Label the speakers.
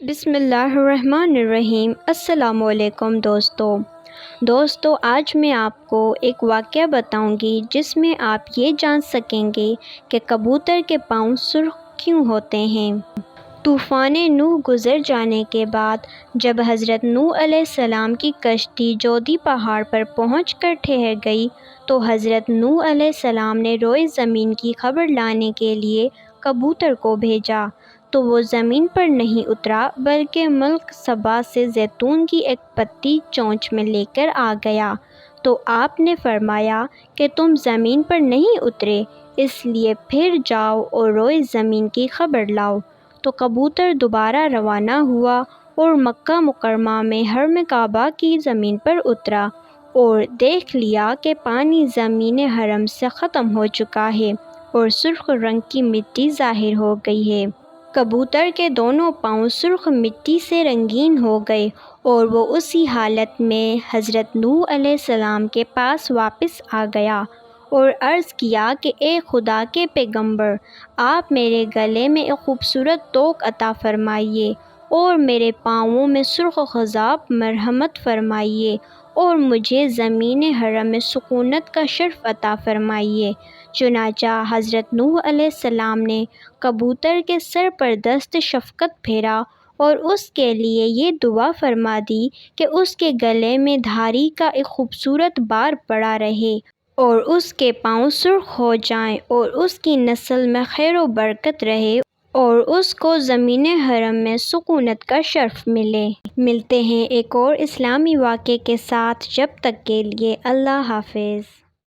Speaker 1: بسم اللہ الرحمن الرحیم۔ السلام علیکم دوستو، آج میں آپ کو ایک واقعہ بتاؤں گی جس میں آپ یہ جان سکیں گے کہ کبوتر کے پاؤں سرخ کیوں ہوتے ہیں۔ طوفان نوح گزر جانے کے بعد جب حضرت نوح علیہ السلام کی کشتی جودی پہاڑ پر پہنچ کر ٹھہر گئی تو حضرت نوح علیہ السلام نے روئے زمین کی خبر لانے کے لیے کبوتر کو بھیجا، تو وہ زمین پر نہیں اترا بلکہ ملک سبا سے زیتون کی ایک پتی چونچ میں لے کر آ گیا۔ تو آپ نے فرمایا کہ تم زمین پر نہیں اترے، اس لیے پھر جاؤ اور روئے زمین کی خبر لاؤ۔ تو کبوتر دوبارہ روانہ ہوا اور مکہ مکرمہ میں حرم کعبہ کی زمین پر اترا اور دیکھ لیا کہ پانی زمین حرم سے ختم ہو چکا ہے اور سرخ رنگ کی مٹی ظاہر ہو گئی ہے۔ کبوتر کے دونوں پاؤں سرخ مٹی سے رنگین ہو گئے اور وہ اسی حالت میں حضرت نوح علیہ السلام کے پاس واپس آ گیا اور عرض کیا کہ اے خدا کے پیغمبر، آپ میرے گلے میں ایک خوبصورت توق عطا فرمائیے اور میرے پاؤں میں سرخ خضاب مرحمت فرمائیے اور مجھے زمین حرم میں سکونت کا شرف عطا فرمائیے۔ چنانچہ حضرت نوح علیہ السلام نے کبوتر کے سر پر دست شفقت پھیرا اور اس کے لیے یہ دعا فرما دی کہ اس کے گلے میں دھاری کا ایک خوبصورت بار پڑا رہے اور اس کے پاؤں سرخ ہو جائیں اور اس کی نسل میں خیر و برکت رہے اور اس کو زمین حرم میں سکونت کا شرف ملے۔ ملتے ہیں ایک اور اسلامی واقعے کے ساتھ، جب تک کے لیے اللہ حافظ۔